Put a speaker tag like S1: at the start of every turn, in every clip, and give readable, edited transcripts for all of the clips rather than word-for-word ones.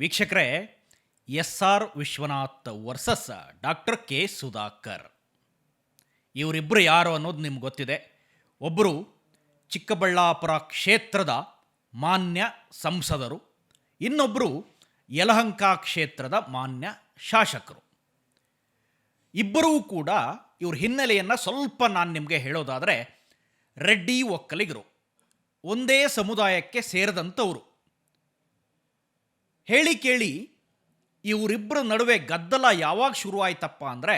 S1: ವೀಕ್ಷಕರೇ, S R Vishwanath versus doctor K Sudhakar. ಇವರಿಬ್ಬರು ಯಾರು ಅನ್ನೋದು ನಿಮ್ಗೆ ಗೊತ್ತಿದೆ. ಒಬ್ಬರು ಚಿಕ್ಕಬಳ್ಳಾಪುರ ಕ್ಷೇತ್ರದ ಮಾನ್ಯ ಸಂಸದರು, ಇನ್ನೊಬ್ಬರು ಯಲಹಂಕ ಕ್ಷೇತ್ರದ ಮಾನ್ಯ ಶಾಸಕರು. ಇಬ್ಬರೂ ಕೂಡ ಇವ್ರ ಹಿನ್ನೆಲೆಯನ್ನು ಸ್ವಲ್ಪ ನಾನು ನಿಮಗೆ ಹೇಳೋದಾದರೆ, ರೆಡ್ಡಿ ಒಕ್ಕಲಿಗರು, ಒಂದೇ ಸಮುದಾಯಕ್ಕೆ ಸೇರಿದಂಥವರು. ಹೇಳಿ ಕೇಳಿ ಇವರಿಬ್ಬರ ನಡುವೆ ಗದ್ದಲ ಯಾವಾಗ ಶುರುವಾಯ್ತಪ್ಪ ಅಂದರೆ,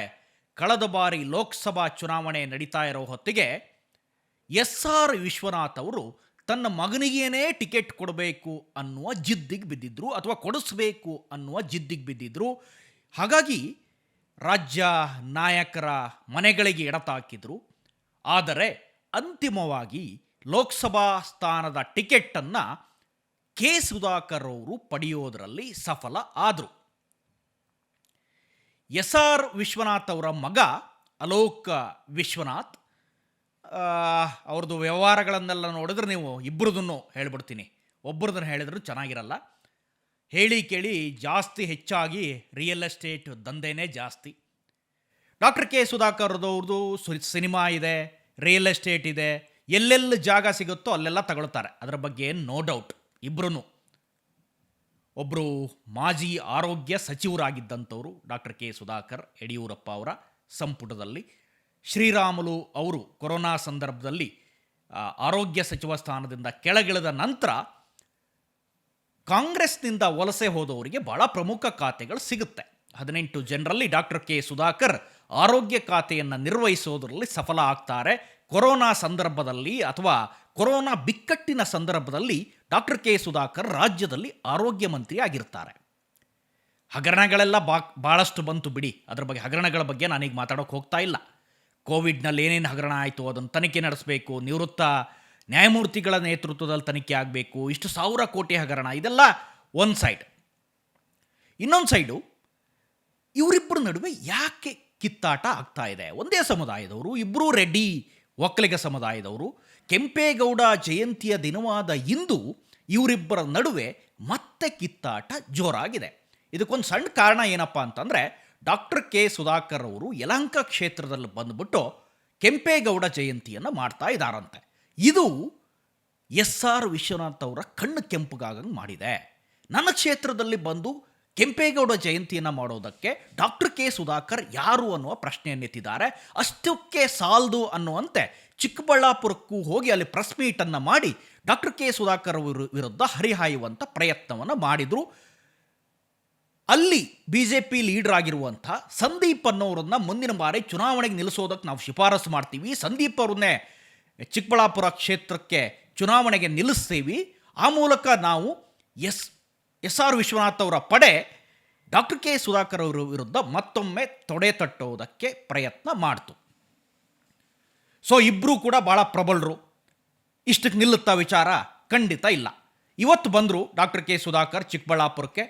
S1: ಕಳೆದ ಬಾರಿ ಲೋಕಸಭಾ ಚುನಾವಣೆ ನಡೀತಾ ಇರೋ ಹೊತ್ತಿಗೆ ಎಸ್ ಆರ್ ವಿಶ್ವನಾಥ್ ಅವರು ತನ್ನ ಮಗನಿಗೇನೇ ಟಿಕೆಟ್ ಕೊಡಬೇಕು ಅನ್ನುವ ಜಿದ್ದಿಗೆ ಬಿದ್ದಿದ್ರು, ಅಥವಾ ಕೊಡಿಸ್ಬೇಕು ಅನ್ನುವ ಜಿದ್ದಿಗೆ ಬಿದ್ದಿದ್ರು. ಹಾಗಾಗಿ ರಾಜ್ಯ ನಾಯಕರ ಮನೆಗಳಿಗೆ ಎಡತಾಕಿದ್ರು. ಆದರೆ ಅಂತಿಮವಾಗಿ ಲೋಕಸಭಾ ಸ್ಥಾನದ ಟಿಕೆಟನ್ನು ಕೆ ಸುಧಾಕರ್ ಅವರು ಪಡೆಯೋದರಲ್ಲಿ ಸಫಲ ಆದರು. ಎಸ್ ಆರ್ ವಿಶ್ವನಾಥ್ ಅವರ ಮಗ ಅಲೋಕ್ ವಿಶ್ವನಾಥ್, ಅವ್ರದ್ದು ವ್ಯವಹಾರಗಳನ್ನೆಲ್ಲ ನೋಡಿದ್ರೆ ನೀವು ಇಬ್ಬರದನ್ನು ಹೇಳ್ಬಿಡ್ತೀನಿ, ಒಬ್ಬರದನ್ನು ಹೇಳಿದ್ರು ಚೆನ್ನಾಗಿರಲ್ಲ. ಹೇಳಿ ಕೇಳಿ ಜಾಸ್ತಿ ಹೆಚ್ಚಾಗಿ ರಿಯಲ್ ಎಸ್ಟೇಟ್ ದಂಧೆನೇ ಜಾಸ್ತಿ. ಡಾಕ್ಟರ್ ಕೆ ಸುಧಾಕರ್ದವ್ರದ್ದು ಸಿನಿಮಾ ಇದೆ, ರಿಯಲ್ ಎಸ್ಟೇಟ್ ಇದೆ, ಎಲ್ಲೆಲ್ಲಿ ಜಾಗ ಸಿಗುತ್ತೋ ಅಲ್ಲೆಲ್ಲ ತಗೊಳ್ತಾರೆ, ಅದರ ಬಗ್ಗೆ ಏನು ನೋ ಡೌಟ್. ಇಬ್ಬರೂ ಒಬ್ಬರು ಮಾಜಿ ಆರೋಗ್ಯ ಸಚಿವರಾಗಿದ್ದಂಥವರು ಡಾಕ್ಟರ್ ಕೆ ಸುಧಾಕರ್, ಯಡಿಯೂರಪ್ಪ ಅವರ ಸಂಪುಟದಲ್ಲಿ. ಶ್ರೀರಾಮುಲು ಅವರು ಕೊರೋನಾ ಸಂದರ್ಭದಲ್ಲಿ ಆರೋಗ್ಯ ಸಚಿವ ಸ್ಥಾನದಿಂದ ಕೆಳಗಿಳಿದ ನಂತರ ಕಾಂಗ್ರೆಸ್ನಿಂದ ವಲಸೆ ಹೋದವರಿಗೆ ಭಾಳ ಪ್ರಮುಖ ಖಾತೆಗಳು ಸಿಗುತ್ತೆ. 18 ಜನರಲ್ಲಿ ಡಾಕ್ಟರ್ ಕೆ ಸುಧಾಕರ್ ಆರೋಗ್ಯ ಖಾತೆಯನ್ನು ನಿರ್ವಹಿಸೋದರಲ್ಲಿ ಸಫಲ ಆಗ್ತಾರೆ. ಕೊರೋನಾ ಸಂದರ್ಭದಲ್ಲಿ ಅಥವಾ ಕೊರೋನಾ ಬಿಕ್ಕಟ್ಟಿನ ಸಂದರ್ಭದಲ್ಲಿ ಡಾಕ್ಟರ್ ಕೆ ಸುಧಾಕರ್ ರಾಜ್ಯದಲ್ಲಿ ಆರೋಗ್ಯ ಮಂತ್ರಿ ಆಗಿರ್ತಾರೆ. ಹಗರಣಗಳೆಲ್ಲ ಭಾಳಷ್ಟು ಬಂತು ಬಿಡಿ, ಅದರ ಬಗ್ಗೆ ಹಗರಣಗಳ ಬಗ್ಗೆ ನಾನೀಗ ಮಾತಾಡೋಕೆ ಹೋಗ್ತಾ ಇಲ್ಲ. ಕೋವಿಡ್ನಲ್ಲಿ ಏನೇನು ಹಗರಣ ಆಯಿತು ಅದನ್ನು ತನಿಖೆ ನಡೆಸಬೇಕು, ನಿವೃತ್ತ ನ್ಯಾಯಮೂರ್ತಿಗಳ ನೇತೃತ್ವದಲ್ಲಿ ತನಿಖೆ ಆಗಬೇಕು, ಇಷ್ಟು 1000 ಕೋಟಿ ಹಗರಣ, ಇದೆಲ್ಲ ಒಂದು ಸೈಡ್. ಇನ್ನೊಂದು ಸೈಡು ಇವರಿಬ್ಬರ ನಡುವೆ ಯಾಕೆ ಕಿತ್ತಾಟ ಆಗ್ತಾ ಇದೆ? ಒಂದೇ ಸಮುದಾಯದವರು, ಇಬ್ಬರೂ ರೆಡ್ಡಿ ಒಕ್ಕಲಿಗ ಸಮುದಾಯದವರು. ಕೆಂಪೇಗೌಡ ಜಯಂತಿಯ ದಿನವಾದ ಇಂದು ಇವರಿಬ್ಬರ ನಡುವೆ ಮತ್ತೆ ಕಿತ್ತಾಟ ಜೋರಾಗಿದೆ. ಇದಕ್ಕೊಂದು ಸಣ್ಣ ಕಾರಣ ಏನಪ್ಪ ಅಂತಂದರೆ, ಡಾಕ್ಟರ್ ಕೆ ಸುಧಾಕರ್ ಅವರು ಯಲಹಂಕ ಕ್ಷೇತ್ರದಲ್ಲಿ ಬಂದುಬಿಟ್ಟು ಕೆಂಪೇಗೌಡ ಜಯಂತಿಯನ್ನು ಮಾಡ್ತಾ ಇದ್ದಾರಂತೆ. ಇದು ಎಸ್ ಆರ್ ವಿಶ್ವನಾಥ್ ಅವರ ಕಣ್ಣು ಕೆಂಪುಗಾಗಂಗೆ ಮಾಡಿದೆ. ನನ್ನ ಕ್ಷೇತ್ರದಲ್ಲಿ ಬಂದು ಕೆಂಪೇಗೌಡ ಜಯಂತಿಯನ್ನು ಮಾಡೋದಕ್ಕೆ ಡಾಕ್ಟರ್ ಕೆ ಸುಧಾಕರ್ ಯಾರು ಅನ್ನುವ ಪ್ರಶ್ನೆಯನ್ನೆತ್ತಿದ್ದಾರೆ. ಅಷ್ಟಕ್ಕೆ ಸಾಲದು ಅನ್ನುವಂತೆ ಚಿಕ್ಕಬಳ್ಳಾಪುರಕ್ಕೂ ಹೋಗಿ ಅಲ್ಲಿ ಪ್ರೆಸ್ ಮೀಟನ್ನು ಮಾಡಿ ಡಾಕ್ಟರ್ ಕೆ ಸುಧಾಕರ್ ವಿರುದ್ಧ ಹರಿಹಾಯುವಂಥ ಪ್ರಯತ್ನವನ್ನು ಮಾಡಿದರು. ಅಲ್ಲಿ ಬಿ ಜೆ ಪಿ ಲೀಡರ್ ಆಗಿರುವಂಥ ಸಂದೀಪ್ ಅನ್ನೋರನ್ನ ಮುಂದಿನ ಬಾರಿ ಚುನಾವಣೆಗೆ ನಿಲ್ಲಿಸೋದಕ್ಕೆ ನಾವು ಶಿಫಾರಸು ಮಾಡ್ತೀವಿ, ಸಂದೀಪ್ ಅವ್ರನ್ನೇ ಚಿಕ್ಕಬಳ್ಳಾಪುರ ಕ್ಷೇತ್ರಕ್ಕೆ ಚುನಾವಣೆಗೆ ನಿಲ್ಲಿಸ್ತೀವಿ, ಆ ಮೂಲಕ ನಾವು ಎಸ್ ಆರ್ ವಿಶ್ವನಾಥ್ ಅವರ ಪಡೆ ಡಾಕ್ಟರ್ ಕೆ ಸುಧಾಕರ್ ಅವರ ವಿರುದ್ಧ ಮತ್ತೊಮ್ಮೆ ತೊಡೆ ತಟ್ಟೋದಕ್ಕೆ ಪ್ರಯತ್ನ ಮಾಡ್ತು. ಸೊ ಇಬ್ಬರೂ ಕೂಡ ಭಾಳ ಪ್ರಬಲರು. ಇಷ್ಟಕ್ಕೆ ನಿಲ್ಲುತ್ತಾ ವಿಚಾರ? ಖಂಡಿತ ಇಲ್ಲ. ಇವತ್ತು ಬಂದರು ಡಾಕ್ಟರ್ ಕೆ ಸುಧಾಕರ್ ಚಿಕ್ಕಬಳ್ಳಾಪುರಕ್ಕೆ,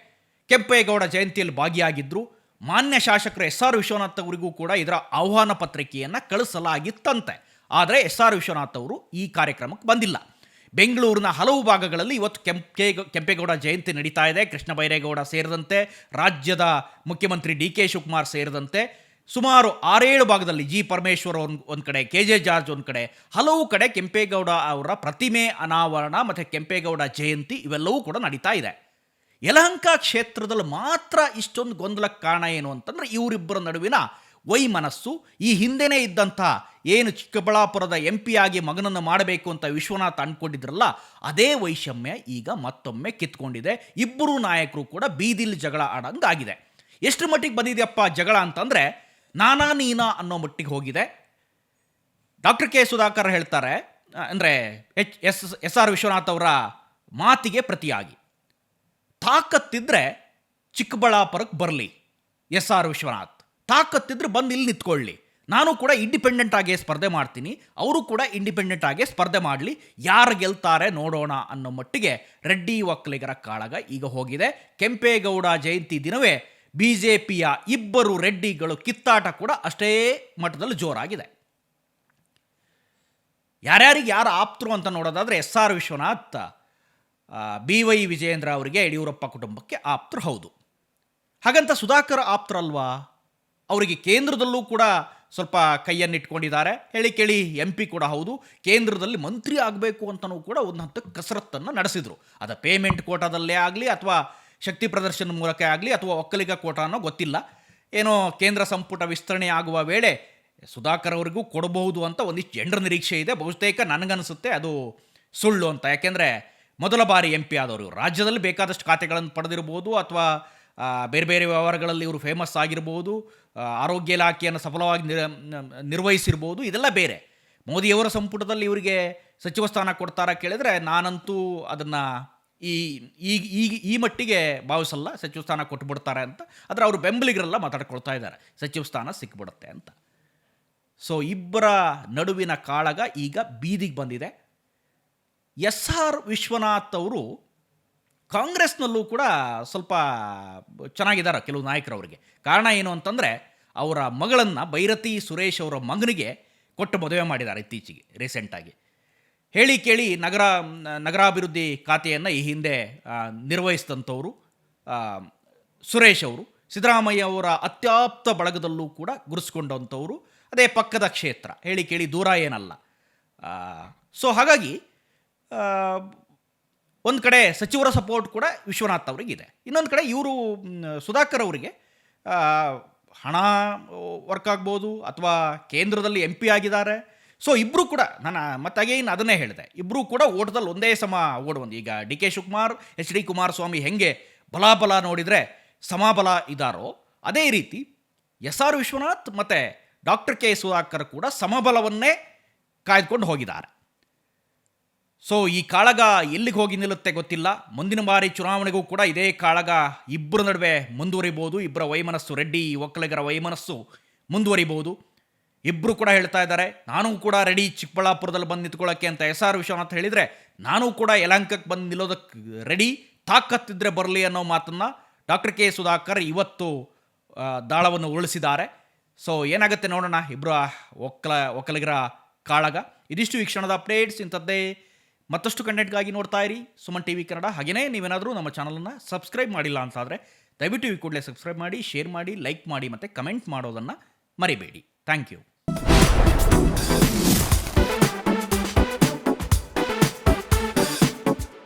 S1: ಕೆಂಪೇಗೌಡ ಜಯಂತಿಯಲ್ಲಿ ಭಾಗಿಯಾಗಿದ್ದರು. ಮಾನ್ಯ ಶಾಸಕರು ಎಸ್ ಆರ್ ವಿಶ್ವನಾಥ್ ಅವರಿಗೂ ಕೂಡ ಇದರ ಆಹ್ವಾನ ಪತ್ರಿಕೆಯನ್ನು ಕಳಿಸಲಾಗಿತ್ತಂತೆ. ಆದರೆ ಎಸ್ ಆರ್ ವಿಶ್ವನಾಥ್ ಅವರು ಈ ಕಾರ್ಯಕ್ರಮಕ್ಕೆ ಬಂದಿಲ್ಲ. ಬೆಂಗಳೂರಿನ ಹಲವು ಭಾಗಗಳಲ್ಲಿ ಇವತ್ತು ಕೆಂಪೇಗೌಡ ಜಯಂತಿ ನಡೀತಾ ಇದೆ. ಕೃಷ್ಣ ಬೈರೇಗೌಡ ಸೇರಿದಂತೆ, ರಾಜ್ಯದ ಮುಖ್ಯಮಂತ್ರಿ ಡಿ ಕೆ ಶಿವಕುಮಾರ್ ಸೇರಿದಂತೆ ಸುಮಾರು 6-7 ಭಾಗದಲ್ಲಿ ಜಿ ಪರಮೇಶ್ವರ್ ಒಂದು ಕಡೆ, ಕೆ ಜೆ ಜಾರ್ಜ್ ಒಂದು ಕಡೆ, ಹಲವು ಕಡೆ ಕೆಂಪೇಗೌಡ ಅವರ ಪ್ರತಿಮೆ ಅನಾವರಣ ಮತ್ತು ಕೆಂಪೇಗೌಡ ಜಯಂತಿ ಇವೆಲ್ಲವೂ ಕೂಡ ನಡೀತಾ ಇದೆ. ಯಲಹಂಕ ಕ್ಷೇತ್ರದಲ್ಲಿ ಮಾತ್ರ ಇಷ್ಟೊಂದು ಗೊಂದಲಕ್ಕೆ ಕಾರಣ ಏನು ಅಂತಂದರೆ, ಇವರಿಬ್ಬರ ನಡುವಿನ ವೈಮನಸ್ಸು. ಈ ಹಿಂದೆನೇ ಇದ್ದಂಥ ಏನು ಚಿಕ್ಕಬಳ್ಳಾಪುರದ ಎಂ ಪಿ ಆಗಿ ಮಗನನ್ನು ಮಾಡಬೇಕು ಅಂತ ವಿಶ್ವನಾಥ್ ಅಂದ್ಕೊಂಡಿದ್ರಲ್ಲ, ಅದೇ ವೈಷಮ್ಯ ಈಗ ಮತ್ತೊಮ್ಮೆ ಕಿತ್ಕೊಂಡಿದೆ. ಇಬ್ಬರು ನಾಯಕರು ಕೂಡ ಬೀದಿಲಿ ಜಗಳ ಆಡಂಗಾಗಿದೆ. ಎಷ್ಟು ಮಟ್ಟಿಗೆ ಬಂದಿದೆಯಪ್ಪ ಜಗಳ ಅಂತಂದರೆ, ನಾನಾ ನೀನಾ ಅನ್ನೋ ಮಟ್ಟಿಗೆ ಹೋಗಿದೆ. ಡಾಕ್ಟರ್ ಕೆ ಸುಧಾಕರ್ ಹೇಳ್ತಾರೆ, ಅಂದರೆ ಎಸ್ ಆರ್ ವಿಶ್ವನಾಥ್ ಅವರ ಮಾತಿಗೆ ಪ್ರತಿಯಾಗಿ, ತಾಕತ್ತಿದ್ರೆ ಚಿಕ್ಕಬಳ್ಳಾಪುರಕ್ಕೆ ಬರಲಿ ಎಸ್ ಆರ್ ವಿಶ್ವನಾಥ್, ತಾಕತ್ತಿದ್ರೆ ಬಂದು ಇಲ್ಲಿ ನಿಂತ್ಕೊಳ್ಳಿ, ನಾನು ಕೂಡ ಇಂಡಿಪೆಂಡೆಂಟ್ ಆಗೇ ಸ್ಪರ್ಧೆ ಮಾಡ್ತೀನಿ, ಅವರು ಕೂಡ ಇಂಡಿಪೆಂಡೆಂಟ್ ಆಗೇ ಸ್ಪರ್ಧೆ ಮಾಡಲಿ, ಯಾರು ಗೆಲ್ತಾರೆ ನೋಡೋಣ ಅನ್ನೋ ಮಟ್ಟಿಗೆ ರೆಡ್ಡಿ ಒಕ್ಕಲಿಗರ ಕಾಳಗ ಈಗ ಹೋಗಿದೆ. ಕೆಂಪೇಗೌಡ ಜಯಂತಿ ದಿನವೇ ಬಿ ಜೆ ಪಿಯ ಇಬ್ಬರು ರೆಡ್ಡಿಗಳು ಕಿತ್ತಾಟ ಕೂಡ ಅಷ್ಟೇ ಮಟ್ಟದಲ್ಲಿ ಜೋರಾಗಿದೆ. ಯಾರ್ಯಾರಿಗೆ ಯಾರು ಆಪ್ತರು ಅಂತ ನೋಡೋದಾದರೆ, S R Vishwanath B Y Vijayendra ಅವರಿಗೆ ಯಡಿಯೂರಪ್ಪ ಕುಟುಂಬಕ್ಕೆ ಆಪ್ತರು ಹೌದು. ಹಾಗಂತ ಸುಧಾಕರ್ ಆಪ್ತರಲ್ವಾ? ಅವರಿಗೆ ಕೇಂದ್ರದಲ್ಲೂ ಕೂಡ ಸ್ವಲ್ಪ ಕೈಯನ್ನಿಟ್ಕೊಂಡಿದ್ದಾರೆ. ಹೇಳಿ ಕೇಳಿ ಎಂ ಪಿ ಕೂಡ ಹೌದು. ಕೇಂದ್ರದಲ್ಲಿ ಮಂತ್ರಿ ಆಗಬೇಕು ಅಂತಲೂ ಕೂಡ ಒಂದು ಹಂತಕ್ಕೆ ಕಸರತ್ತನ್ನು ನಡೆಸಿದರು. ಅದು ಪೇಮೆಂಟ್ ಕೋಟಾದಲ್ಲೇ ಆಗಲಿ ಅಥವಾ ಶಕ್ತಿ ಪ್ರದರ್ಶನ ಮೂಲಕ ಆಗಲಿ ಅಥವಾ ಒಕ್ಕಲಿಗ ಕೋಟಾ ಅನ್ನೋ ಗೊತ್ತಿಲ್ಲ. ಏನೋ ಕೇಂದ್ರ ಸಂಪುಟ ವಿಸ್ತರಣೆ ಆಗುವ ವೇಳೆ ಸುಧಾಕರ್ ಅವರಿಗೂ ಕೊಡಬಹುದು ಅಂತ ಒಂದಿಷ್ಟು ಜನರ ನಿರೀಕ್ಷೆ ಇದೆ. ಬಹುತೇಕ ನನಗನ್ನಿಸುತ್ತೆ ಅದು ಸುಳ್ಳು ಅಂತ. ಯಾಕೆಂದರೆ ಮೊದಲ ಬಾರಿ ಎಂ ಪಿ ಆದವರು, ರಾಜ್ಯದಲ್ಲಿ ಬೇಕಾದಷ್ಟು ಖಾತೆಗಳನ್ನು ಪಡೆದಿರ್ಬೋದು ಅಥವಾ ಬೇರೆ ಬೇರೆ ವ್ಯವಹಾರಗಳಲ್ಲಿ ಇವರು ಫೇಮಸ್ ಆಗಿರ್ಬೋದು, ಆರೋಗ್ಯ ಇಲಾಖೆಯನ್ನು ಸಫಲವಾಗಿ ನಿರ್ವಹಿಸಿರ್ಬೋದು. ಇದೆಲ್ಲ ಬೇರೆ. ಮೋದಿಯವರ ಸಂಪುಟದಲ್ಲಿ ಇವರಿಗೆ ಸಚಿವ ಸ್ಥಾನ ಕೊಡ್ತಾರಾ ಕೇಳಿದರೆ ನಾನಂತೂ ಅದನ್ನು ಈ ಈ ಮಟ್ಟಿಗೆ ಭಾವಿಸಲ್ಲ. ಸಚಿವ ಸ್ಥಾನ ಕೊಟ್ಟುಬಿಡ್ತಾರೆ ಅಂತ. ಆದರೆ ಅವರು ಬೆಂಬಲಿಗರೆಲ್ಲ ಮಾತಾಡ್ಕೊಳ್ತಾ ಇದ್ದಾರೆ ಸಚಿವ ಸ್ಥಾನ ಸಿಕ್ಬಿಡುತ್ತೆ ಅಂತ. ಸೊ ಇಬ್ಬರ ನಡುವಿನ ಕಾಳಗ ಈಗ ಬೀದಿಗೆ ಬಂದಿದೆ. ಎಸ್ ಆರ್ ವಿಶ್ವನಾಥ್ ಅವರು ಕಾಂಗ್ರೆಸ್ನಲ್ಲೂ ಕೂಡ ಸ್ವಲ್ಪ ಚೆನ್ನಾಗಿದ್ದಾರೆ ಕೆಲವು ನಾಯಕರವರಿಗೆ. ಕಾರಣ ಏನು ಅಂತಂದರೆ ಅವರ ಮಗಳನ್ನು ಬೈರತಿ ಸುರೇಶ್ ಅವರ ಮಗನಿಗೆ ಕೊಟ್ಟು ಮದುವೆ ಮಾಡಿದ್ದಾರೆ ಇತ್ತೀಚೆಗೆ ರೀಸೆಂಟಾಗಿ. ಹೇಳಿ ಕೇಳಿ ನಗರಾಭಿವೃದ್ಧಿ ಖಾತೆಯನ್ನು ಈ ಹಿಂದೆ ನಿರ್ವಹಿಸಿದಂಥವರು ಸುರೇಶ್ ಅವರು ಸಿದ್ದರಾಮಯ್ಯ ಅವರ ಅತ್ಯಾಪ್ತ ಬಳಗದಲ್ಲೂ ಕೂಡ ಗುರುಸ್ಕೊಂಡಂಥವರು. ಅದೇ ಪಕ್ಕದ ಕ್ಷೇತ್ರ, ಹೇಳಿ ಕೇಳಿ ದೂರ ಏನಲ್ಲ. ಸೊ ಹಾಗಾಗಿ ಒಂದು ಕಡೆ ಸಚಿವರ ಸಪೋರ್ಟ್ ಕೂಡ ವಿಶ್ವನಾಥ್ ಅವರಿಗಿದೆ. ಇನ್ನೊಂದು ಕಡೆ ಇವರು ಸುಧಾಕರ್ ಅವರಿಗೆ ಹಣ ವರ್ಕ್ ಆಗ್ಬೋದು ಅಥವಾ ಕೇಂದ್ರದಲ್ಲಿ ಎಂ ಪಿ ಆಗಿದ್ದಾರೆ. ಸೊ ಇಬ್ಬರು ಕೂಡ ನಾನು ಮತ್ತೆ ಅಗೇನ್ ಅದನ್ನೇ ಹೇಳಿದೆ, ಇಬ್ಬರು ಕೂಡ ಓಟದಲ್ಲಿ ಒಂದೇ ಸಮ ಓಡುವಂದು. ಈಗ D K Shivakumar, H D Kumaraswamy ಹೆಂಗೆ ಬಲಾಬಲ ನೋಡಿದರೆ ಸಮಬಲ ಇದ್ದಾರೋ ಅದೇ ರೀತಿ ಎಸ್ ಆರ್ ವಿಶ್ವನಾಥ್ ಮತ್ತು ಡಾಕ್ಟರ್ ಕೆ ಸುಧಾಕರ್ ಕೂಡ ಸಮಬಲವನ್ನೇ ಕಾಯ್ದುಕೊಂಡು ಹೋಗಿದ್ದಾರೆ. ಸೊ ಈ ಕಾಳಗ ಎಲ್ಲಿಗೆ ಹೋಗಿ ನಿಲ್ಲುತ್ತೆ ಗೊತ್ತಿಲ್ಲ. ಮುಂದಿನ ಬಾರಿ ಚುನಾವಣೆಗೂ ಕೂಡ ಇದೇ ಕಾಳಗ ಇಬ್ಬರ ನಡುವೆ ಮುಂದುವರಿಬೋದು. ಇಬ್ಬರ ವೈಮನಸ್ಸು, ರೆಡ್ಡಿ ಒಕ್ಕಲಿಗರ ವೈಮನಸ್ಸು ಮುಂದುವರಿಬೋದು. ಇಬ್ಬರು ಕೂಡ ಹೇಳ್ತಾ ಇದ್ದಾರೆ ನಾನು ಕೂಡ ರೆಡಿ ಚಿಕ್ಕಬಳ್ಳಾಪುರದಲ್ಲಿ ಬಂದು ನಿಂತ್ಕೊಳ್ಳೋಕ್ಕೆ ಅಂತ. ಎಸ್ ಆರ್ ವಿಶ್ವನಾಥ್ ಹೇಳಿದರೆ ನಾನು ಕೂಡ ಯಲಹಂಕಕ್ಕೆ ಬಂದು ನಿಲ್ಲೋದಕ್ಕೆ ರೆಡಿ, ತಾಕತ್ತಿದ್ರೆ ಬರಲಿ ಅನ್ನೋ ಮಾತನ್ನು ಡಾಕ್ಟರ್ ಕೆ ಸುಧಾಕರ್ ಇವತ್ತು ದಾಳವನ್ನು ಉಳಿಸಿದ್ದಾರೆ. ಸೊ ಏನಾಗುತ್ತೆ ನೋಡೋಣ ಇಬ್ಬರ ಒಕ್ಕಲಿಗರ ಕಾಳಗ. ಇದಿಷ್ಟು ಈ ಕ್ಷಣದ ಅಪ್ಡೇಟ್ಸ್. ಇಂಥದ್ದೇ ಮತ್ತಷ್ಟು ಕಂಟೆಂಟ್ಗಾಗಿ ನೋಡ್ತಾ ಇರಿ ಸುಮನ್ ಟಿವಿ ಕನ್ನಡ. ಹಾಗೆಯೇ ನೀವೇನಾದರೂ ನಮ್ಮ ಚಾನಲನ್ನು ಸಬ್ಸ್ಕ್ರೈಬ್ ಮಾಡಿಲ್ಲ ಅಂತಾದರೆ ದಯವಿಟ್ಟು ಈ ಕೂಡಲೇ ಸಬ್ಸ್ಕ್ರೈಬ್ ಮಾಡಿ, ಶೇರ್ ಮಾಡಿ, ಲೈಕ್ ಮಾಡಿ ಮತ್ತು ಕಮೆಂಟ್ ಮಾಡೋದನ್ನು ಮರಿಬೇಡಿ. Thank you.